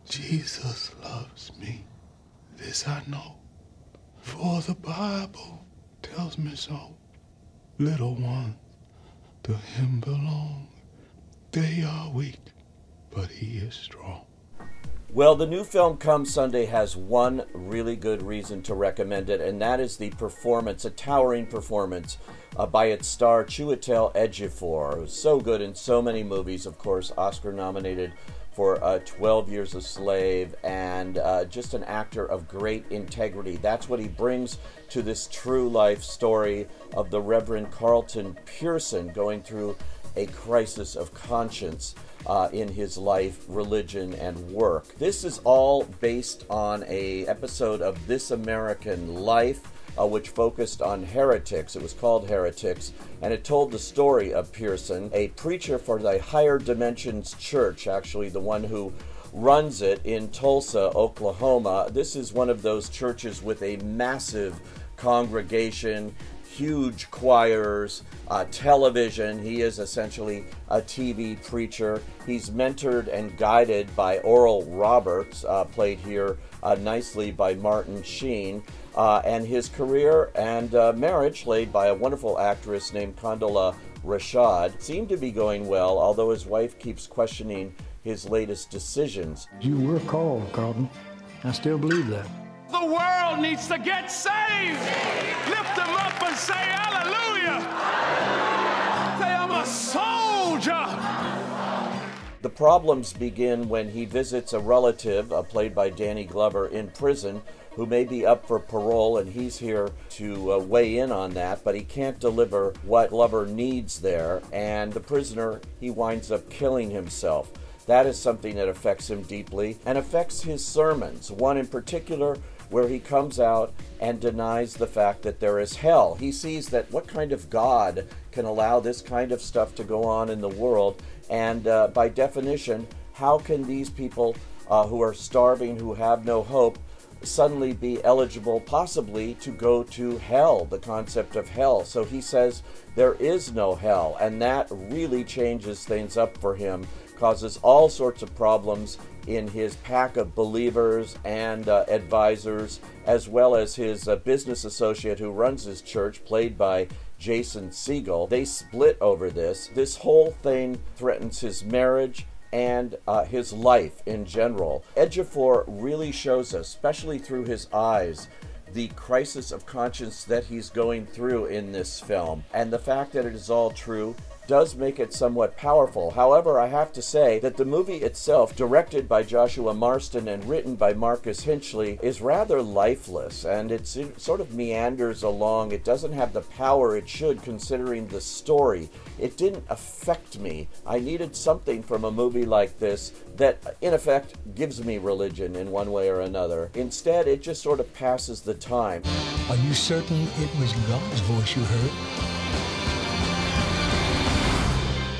Jesus loves me, this I know, for the Bible tells me so. Little ones to him belong. They are weak, but he is strong. Well, the new film Come Sunday has one really good reason to recommend it, and that is the performance, a towering performance by its star Chiwetel Ejiofor, who's so good in so many movies, of course, Oscar nominated for 12 Years a Slave, and just an actor of great integrity. That's what he brings to this true life story of the Reverend Carlton Pearson going through a crisis of conscience in his life, religion, and work. This is all based on an episode of This American Life, which focused on heretics. It was called Heretics, and it told the story of Pearson, a preacher for the Higher Dimensions Church, actually the one who runs it in Tulsa, Oklahoma. This is one of those churches with a massive congregation, huge choirs, television. He is essentially a TV preacher. He's mentored and guided by Oral Roberts, played here nicely by Martin Sheen, and his career and marriage, played by a wonderful actress named Condola Rashad, seem to be going well, although his wife keeps questioning his latest decisions. You were called, Carlton. I still believe that. The world needs to get saved. Lift them up and say hallelujah. Say, I'm a soldier. The problems begin when he visits a relative, played by Danny Glover, in prison, who may be up for parole, and he's here to weigh in on that, but he can't deliver what Glover needs there, and the prisoner, he winds up killing himself. That is something that affects him deeply and affects his sermons, one in particular where he comes out and denies the fact that there is hell. He sees that what kind of God can allow this kind of stuff to go on in the world, and by definition, how can these people who are starving, who have no hope, suddenly be eligible possibly to go to hell, the concept of hell. So he says there is no hell, and that really changes things up for him, causes all sorts of problems in his pack of believers and advisors, as well as his business associate who runs his church, played by Jason Segel. They split over this. This whole thing threatens his marriage and his life in general. Ejiofor really shows us, especially through his eyes, the crisis of conscience that he's going through in this film. And the fact that it is all true does make it somewhat powerful. However, I have to say that the movie itself, directed by Joshua Marston and written by Marcus Hinchley, is rather lifeless, and it sort of meanders along. It doesn't have the power it should, considering the story. It didn't affect me. I needed something from a movie like this that, in effect, gives me religion in one way or another. Instead, it just sort of passes the time. Are you certain it was God's voice you heard?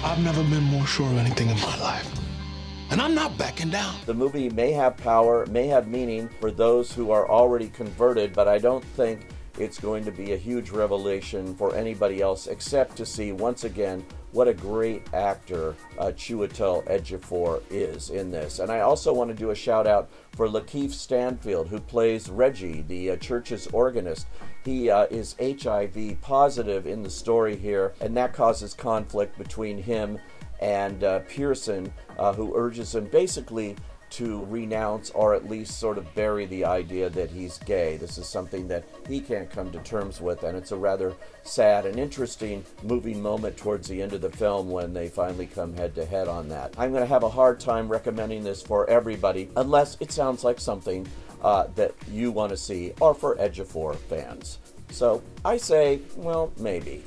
I've never been more sure of anything in my life, and I'm not backing down. The movie may have power, may have meaning for those who are already converted, but I don't think it's going to be a huge revelation for anybody else, except to see, once again, what a great actor Chiwetel Ejiofor is in this. And I also want to do a shout out for Lakeith Stanfield, who plays Reggie, the church's organist. He is HIV positive in the story here, and that causes conflict between him and Pearson, who urges him basically to renounce or at least sort of bury the idea that he's gay. This is something that he can't come to terms with, and it's a rather sad and interesting moving moment towards the end of the film when they finally come head to head on that. I'm going to have a hard time recommending this for everybody unless it sounds like something that you want to see, or for Ejiofor fans. So I say, well, maybe.